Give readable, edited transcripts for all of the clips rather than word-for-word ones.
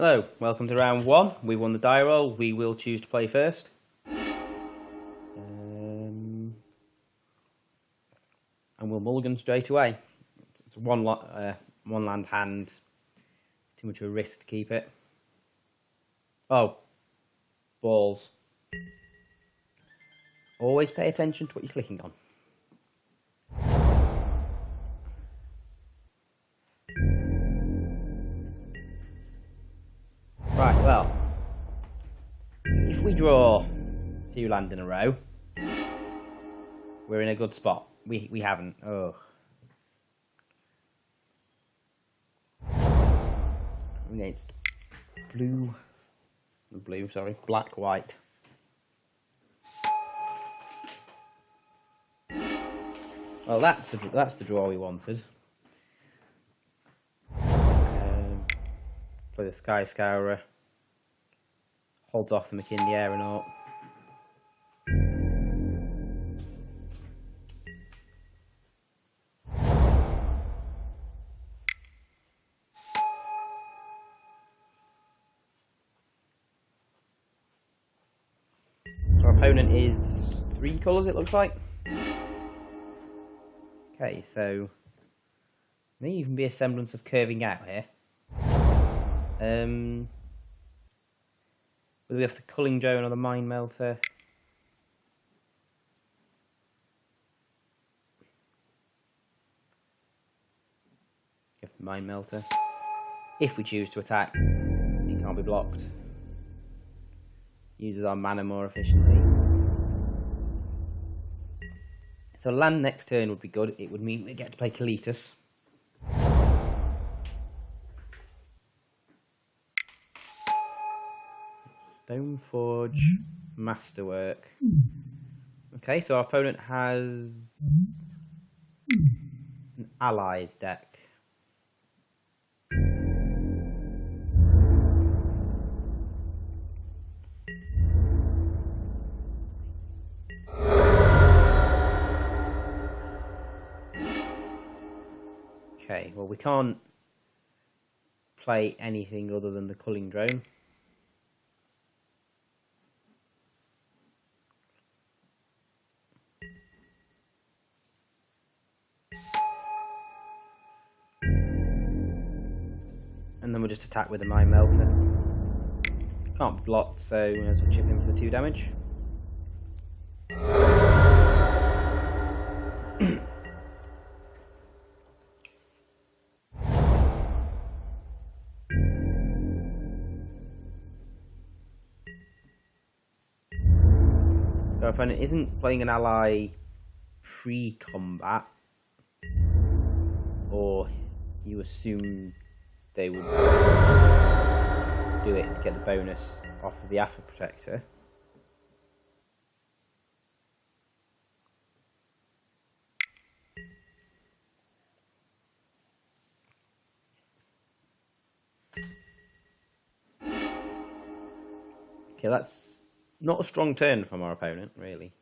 Hello, welcome to round one. We won the die roll. We will choose to play first. And we'll mulligan straight away. It's one land hand. Too much of a risk to keep it. Oh, balls. Always pay attention to what you're clicking on. Right, well, if we draw 2 land in a row, we're in a good spot. We haven't. Oh. Against black, white. Well, that's the draw we wanted. Play the Sky Scourer. Holds off the McKinley Aeronaut. So our opponent is 3 colours, it looks like. Okay, so may even be a semblance of curving out here. Will we have the Culling Drone or the Mind Melter? Give the Mind Melter. If we choose to attack, it can't be blocked. Uses our mana more efficiently. So land next turn would be good. It would mean we get to play Kalitas. Stoneforge, Masterwork. Okay, so our opponent has an Allies deck. Okay, well we can't play anything other than the Culling Drone. And then we'll just attack with the Mind Melter. Can't be blocked, so we might as well chip in for the 2 damage. So our opponent isn't playing an ally pre-combat, or you assume they would do it to get the bonus off of the Alpha Protector. Okay, that's not a strong turn from our opponent, really.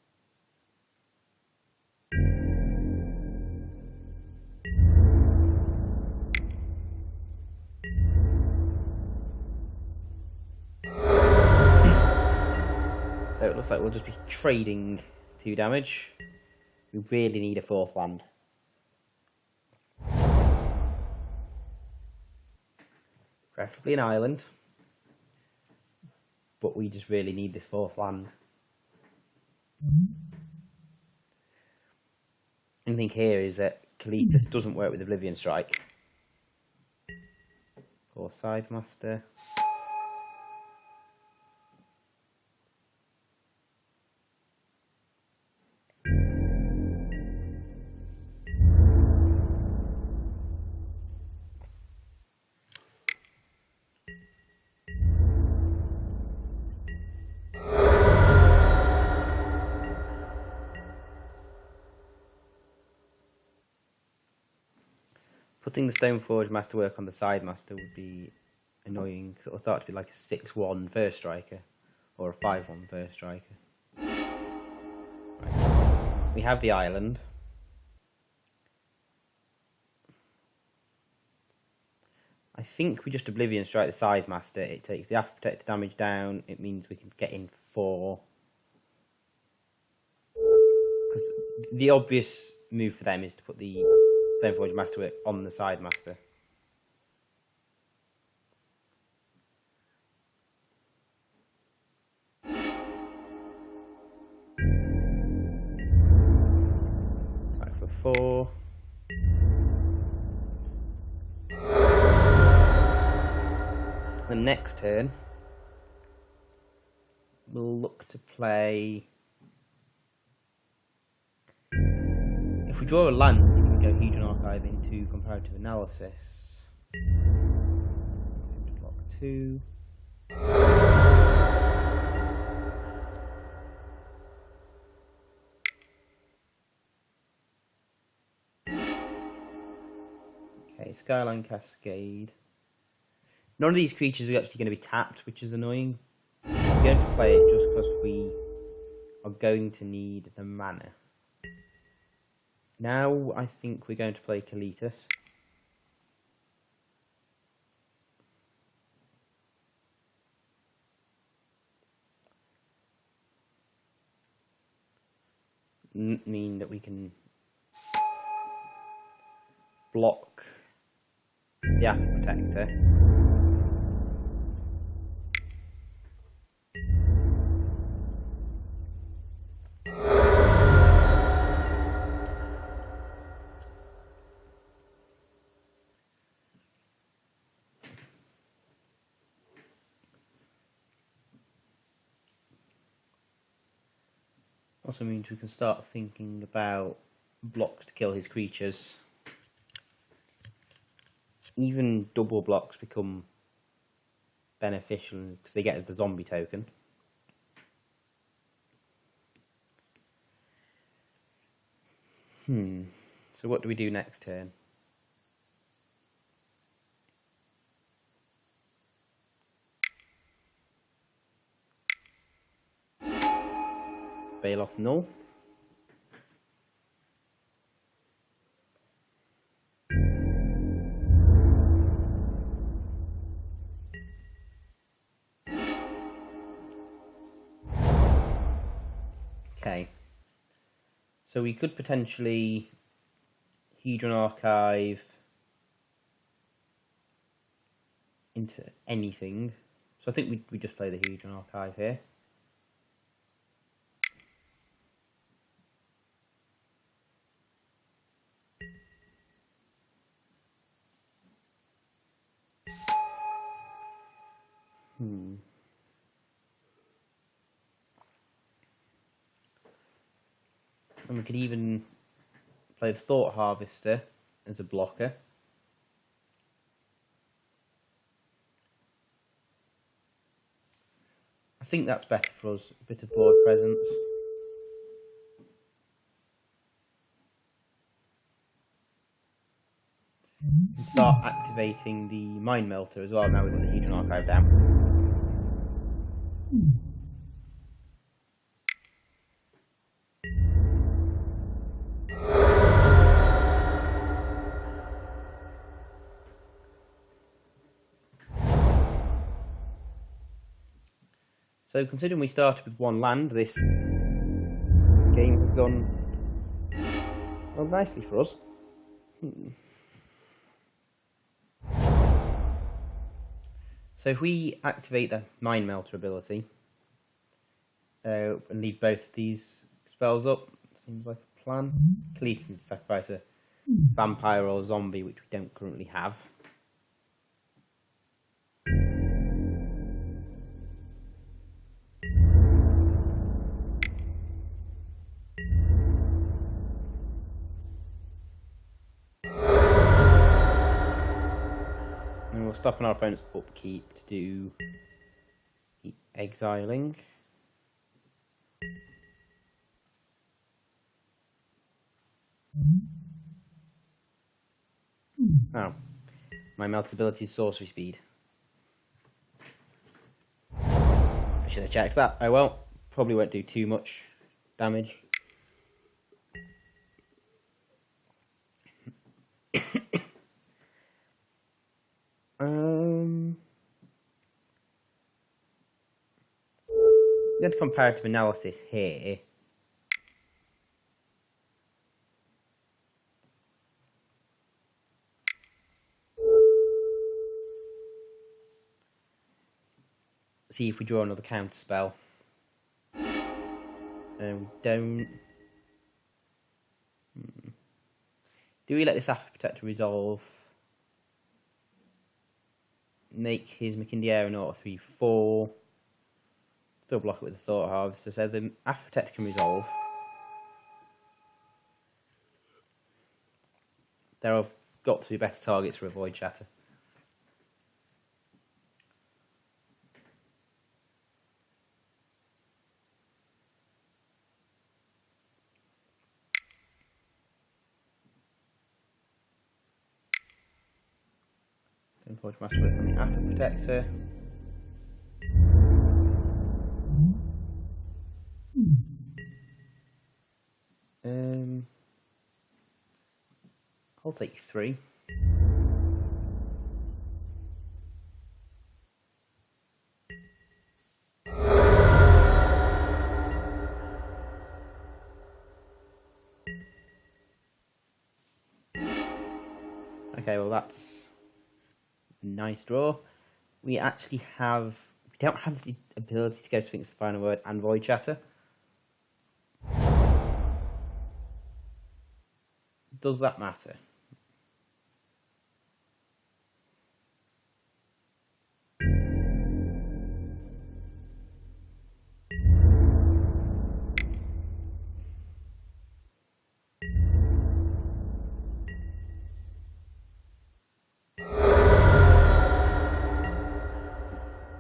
So it looks like we'll just be trading 2 damage. We really need a 4th land. Preferably an island. But we just really need this 4th land. The thing here is that Kalitas doesn't work with Oblivion Strike. Or Scythe Master. Putting the Stoneforge Masterwork on the Side Master would be annoying, because it'll start to be like a 6-1 first striker, or a 5-1 first striker. Right. We have the island. I I think we just Oblivion Strike the Side Master. It takes the After Protector damage down. It means we can get in for 4. Because the obvious move for them is to put the Stoneforge Master on the Side Master. Attack for 4. The next turn, we'll look to play. If we draw a land, we can go Hedron Archive into Comparative Analysis. Block 2. Okay, Skyline Cascade. None of these creatures are actually going to be tapped, which is annoying. We're going to play it just because we are going to need the mana. Now I think we're going to play Kalitas. Mean that we can block the After Protector. Also means we can start thinking about blocks to kill his creatures. Even double blocks become beneficial because they get us the zombie token. So what do we do next turn? Baloth Null. Okay. So we could potentially Hedron Archive into anything. So I think we just play the Hedron Archive here. And we could even play the Thought Harvester as a blocker. I think that's better for us, a bit of board presence. And start activating the Mind Melter as well now we've got the Hedron Archive down. So considering we started with 1 land, this game has gone well nicely for us. So if we activate the Mind Melter ability and leave both these spells up, seems like a plan. Kalitas can sacrifice a vampire or a zombie, which we don't currently have. And we'll stop on our opponent's upkeep to do the exiling. Oh, my Melter's ability is sorcery speed. I should have checked that. Oh well, probably won't do too much damage. going to comparative analysis here. See if we draw another counter spell. We don't. Do we let this After Protector resolve? Make his McKindy an auto 3/4. Still block it with the Thought Harvester. So the After Protector can resolve. There have got to be better targets for a Void Shatter. Forge Master from the After Protector. I'll take 3. Okay, well that's a nice draw. We don't have the ability to go Sphinx the Final Word and Void Shatter. Does that matter?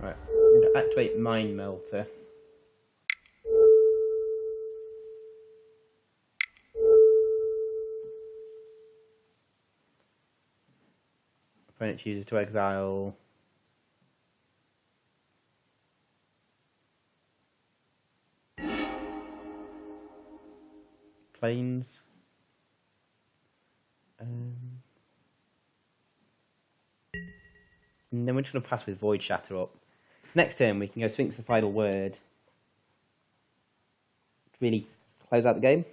Right, I'm going to activate Mind Melter. Opponent chooses to exile Plains. And then we're just going to pass with Void Shatter up. Next turn we can go Sphinx the Final Word to really close out the game.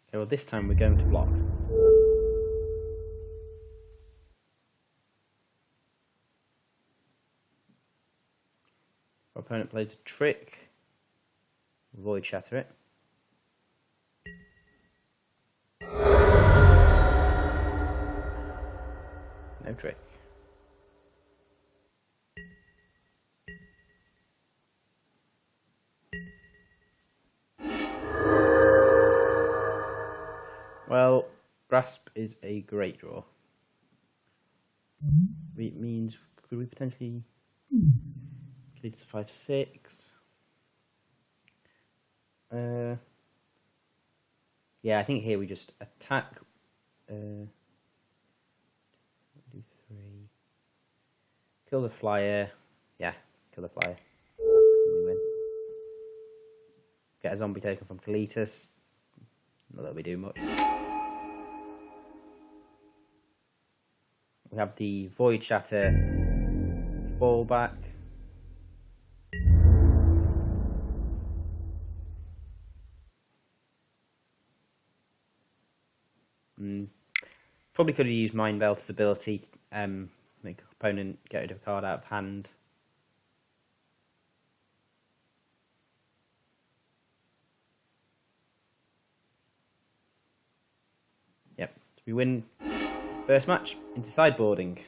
Okay, well this time we're going to block. Our opponent plays a trick. Void Shatter it. No trick. Well, Grasp is a great draw. It means, could we potentially lead to 5/6? Yeah, I think here we just attack. Do 3. Kill the flyer. Yeah, kill the flyer. We win. Get a zombie token from Kalitas. Not that we do much. We have the Void Shatter fallback. Probably could have used Mind Melter's ability to make an opponent get rid of a card out of hand. Yep, so we win first match into sideboarding.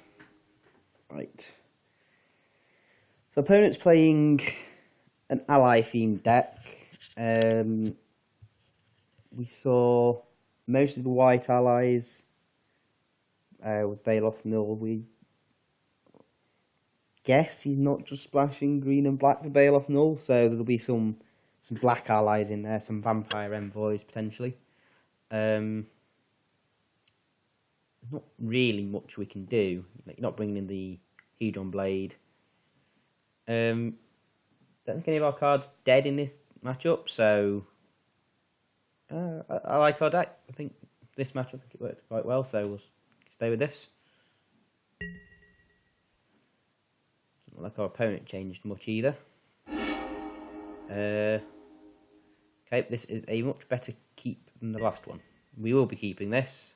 Right. So opponent's playing an ally themed deck. We saw most of the white allies with Baloth Null. We guess he's not just splashing green and black for Baloth Null, so there'll be some some black allies in there, some vampire envoys potentially. There's not really much we can do. Like, you're not bringing in the Hedron Blade. Don't think any of our cards dead in this matchup, so I like our deck. I think this matchup, I think it worked quite well, so we'll stay with this. Not like our opponent changed much either. Okay, this is a much better keep than the last one. We will be keeping this.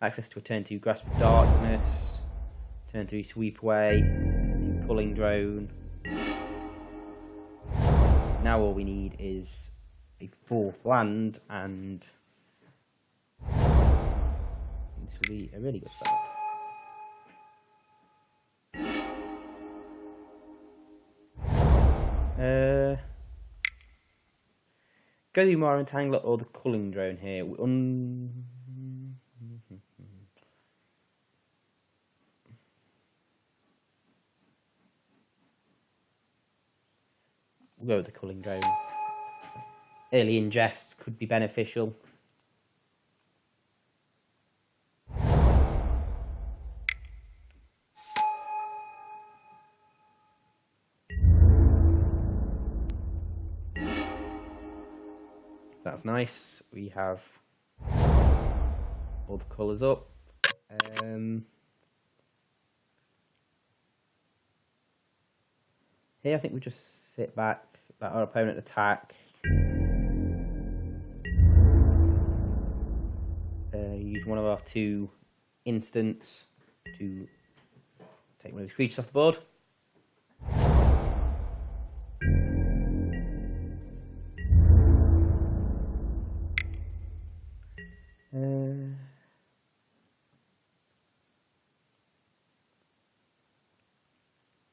Access to a turn 2 Grasp of Darkness, turn 3 Sweep Away, Culling Drone. Now all we need is a 4th land, and this will be a really good start. Go the Umara Entangler or the Culling Drone here. We'll go with the Culling Drone. Early ingest could be beneficial. That's nice. We have all the colours up. Here I think we just sit back, let our opponent attack. Use one of our 2 instants to take one of his creatures off the board.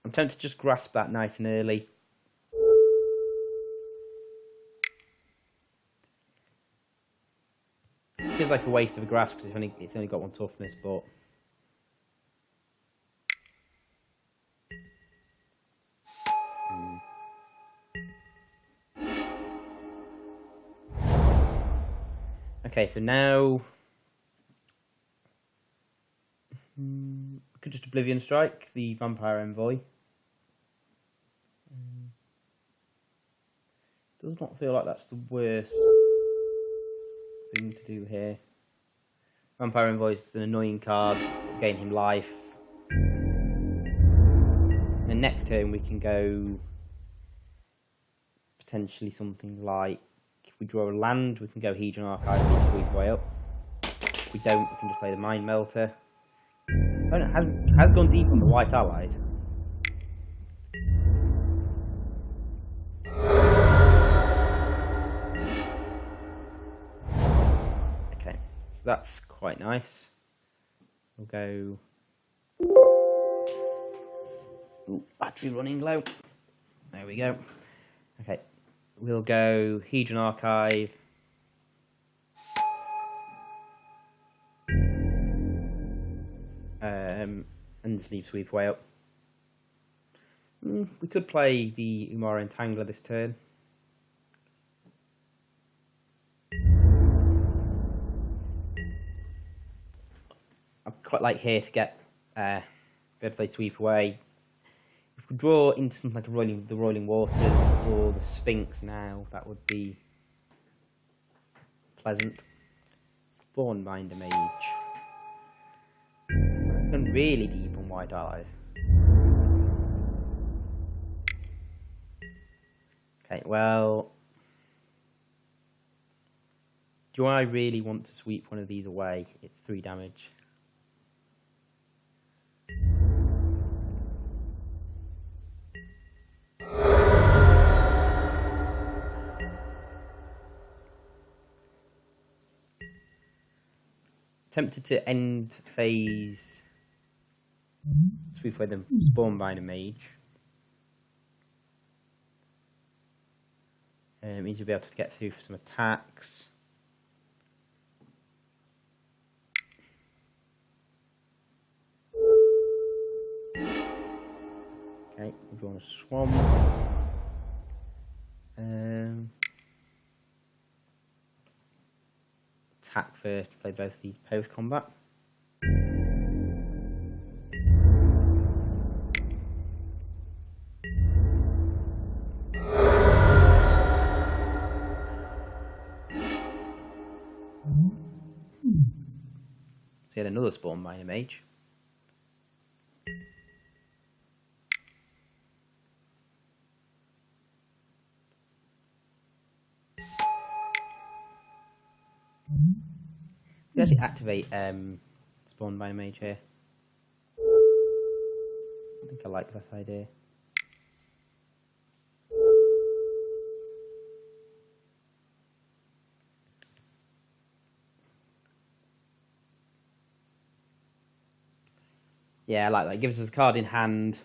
I'm tempted to just grasp that nice and early. Feels like a waste of a grasp because it's only got 1 toughness, but okay, so now we could just Oblivion Strike the Vampire Envoy. Does not feel like that's the worst thing to do here. Vampire Envoy is an annoying card, gain him life. And next turn we can go potentially something like, if we draw a land, we can go Hedron Archive and Sweep Away up. If we don't, we can just play the Mind Melter. Opponent has gone deep on the white allies. That's quite nice. We'll go. Ooh, battery running low. There we go. Okay, we'll go Hedron Archive. And just leave Sweep Away up. We could play the Umara Entangler this turn. Quite like here to get be able to play Sweep Away. If we draw into something like the Rolling Waters or the Sphinx now, that would be pleasant. Spawnbinder Mage. Gone really deep on white allies. Okay, well, do I really want to sweep one of these away? It's 3 damage. Tempted to end phase Sweep Away the Spawnbinder Mage. Means you'll be able to get through for some attacks. Okay, we're going to Swamp. Attack first, play both of these post-combat. So he had another spawn minor mage. We actually activate spawn minor mage here. I think I like that idea. Yeah, I like that. It gives us a card in hand.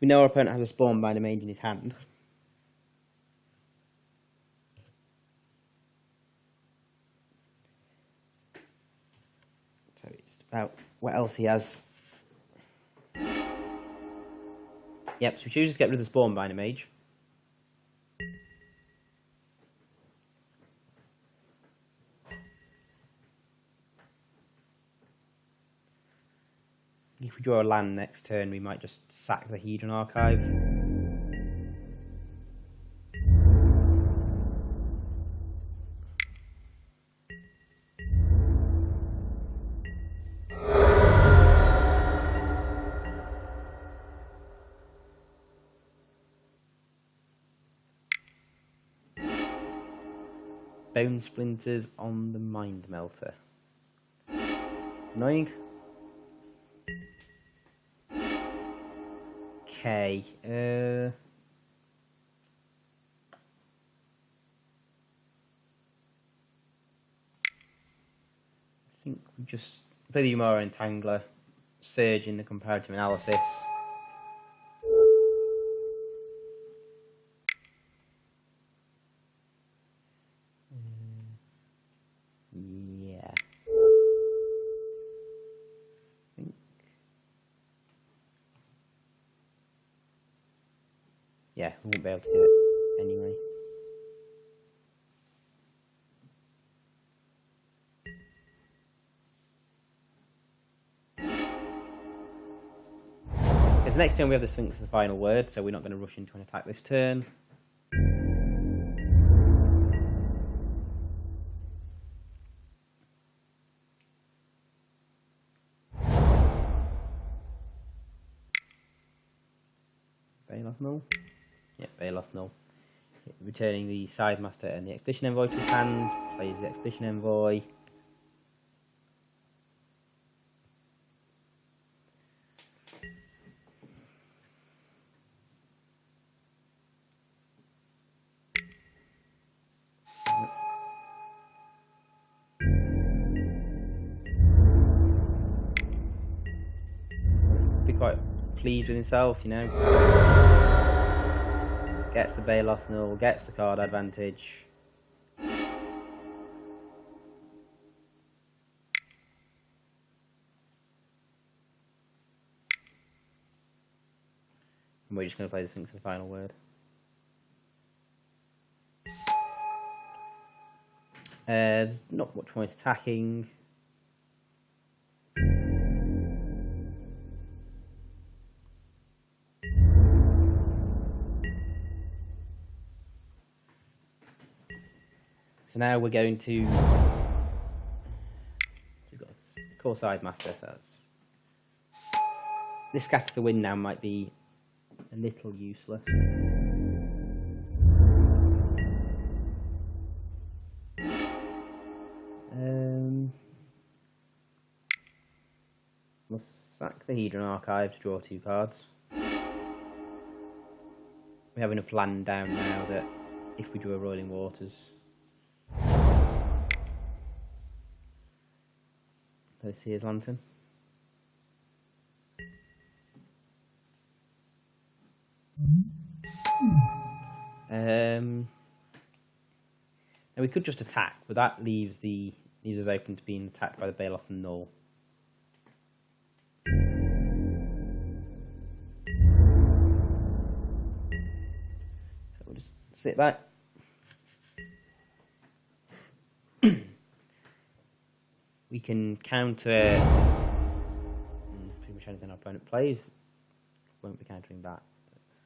We know our opponent has a spawn minor mage in his hand. So it's about what else he has. Yep, so we choose to get rid of the spawn minor mage. If we draw a land next turn, we might just sack the Hedron Archive. Bone Splinters on the Mind Melter. Annoying. Okay. I think we just play the Umara Entangler, Surge in the comparative analysis. Yeah. Yeah, we won't be able to do it anyway. Because next turn we have the Sphinx the final word, so we're not going to rush into an attack this turn. Baloth null. Yeah, Baloth null. Returning the Side Master and the Expedition Envoy to his hand. Plays the Expedition Envoy. Be quite pleased with himself, you know. Gets the Baloth null, gets the card advantage. And we're just going to play the Sphinx of the final word. There's not much point attacking. So now we're going to... We've got a core Side Master, so that's... This Scatter the Wind now might be a little useless. We'll sack the Hedron Archive to draw 2 cards. We have enough land down now that if we drew a Roiling Waters... Let's see his Lantern. Now we could just attack, but that leaves us open to being attacked by the Baloth and Null. sit back. We can counter pretty much anything our opponent plays. Won't be countering that.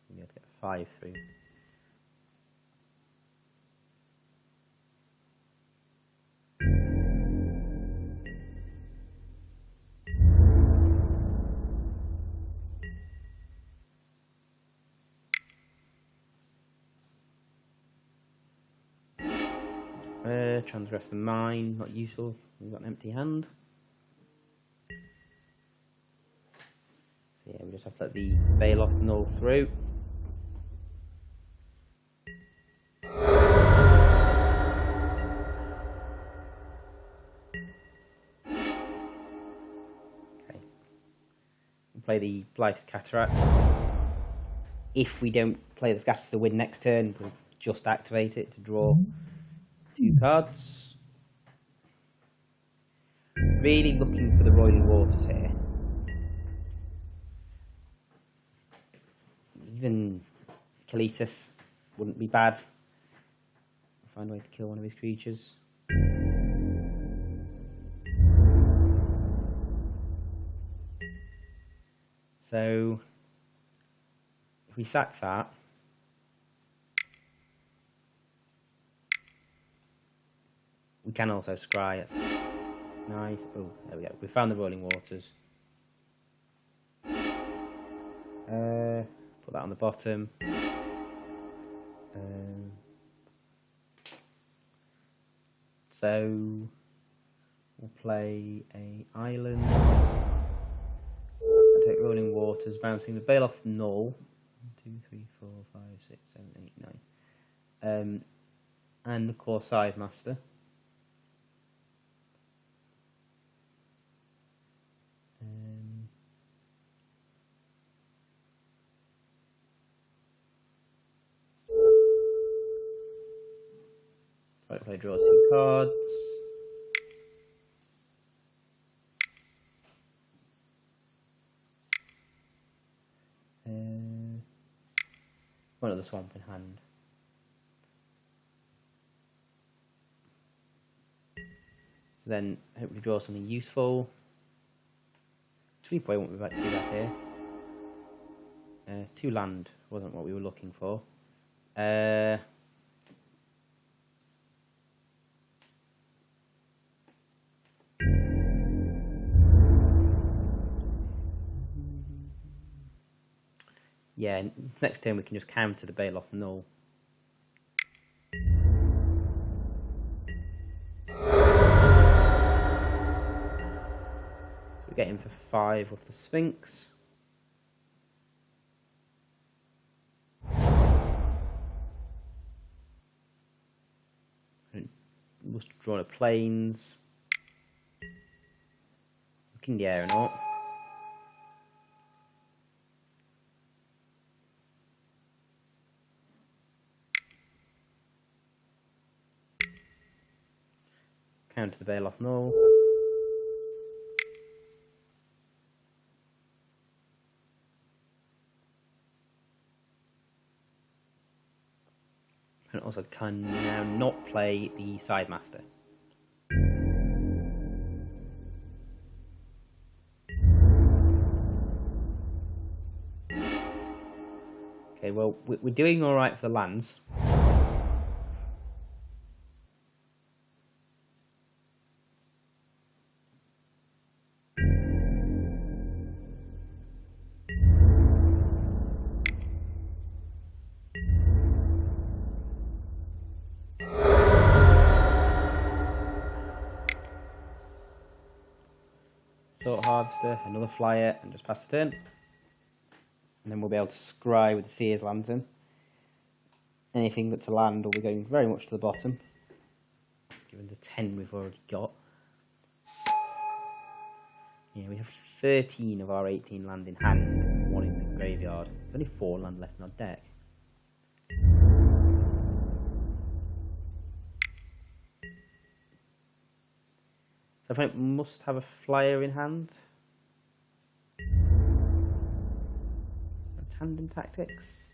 We'll be able to get a 5 through. Transgress the mine, not useful. We've got an empty hand. So yeah, we just have to let the Baloth null through. Okay. We'll play the Blighted Cataract. If we don't play the Scatter to the Wind next turn, we'll just activate it to draw 2 cards. Really looking for the Roiling Waters here. Even Kalitas wouldn't be bad. Find a way to kill one of his creatures. So if we sack that, we can also scry. That's nice. Oh, there we go. We found the Rolling Waters. Put that on the bottom. So we'll play a island. I'll take Rolling Waters, bouncing the Baloth null. 1, 2, 3, 4, 5, 6, 7, 8, 9. And the Claw Scythe Master. Right, play draw 2 cards. One of the swamp in hand. So then hopefully draw something useful. Sweep away won't be back to that here. 2 land wasn't what we were looking for. Yeah, next turn we can just counter the Baloth null. So we get him for 5 with the Sphinx. We'll draw the plains. Looking in the aeronaut. Counter the Baloth null. And also can now not play the Scythe Master. Okay, well, we're doing alright for the lands. Thought Harvester, another flyer, and just pass the turn. And then we'll be able to scry with the Seer's Lantern. Anything that's a land will be going very much to the bottom, given the 10 we've already got. Yeah, we have 13 of our 18 land in hand, 1 in the graveyard. There's only 4 land left in our deck. So I think we must have a flyer in hand. Tandem Tactics.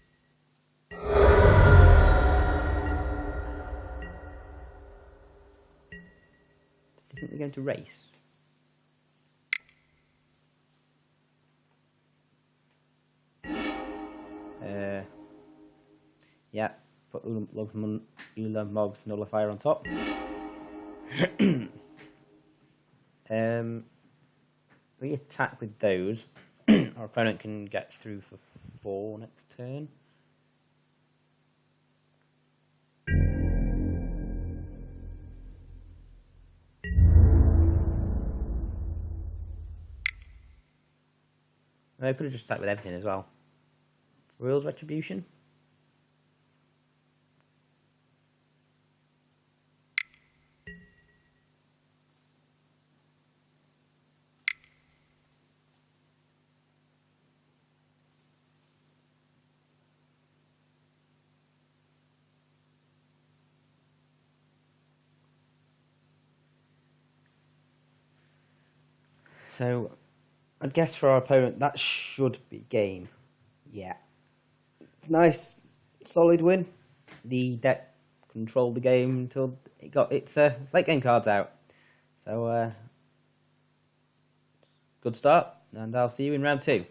you think they're going to race? Yeah, put Ula Mog's Nullifier on top. We attack with those. Our opponent can get through for 4 next turn. I could have just attacked with everything as well. Royal's Retribution. So, I guess for our opponent, that should be game. Yeah. It's nice, solid win. The deck controlled the game until it got its late game cards out. So, good start, and I'll see you in round 2.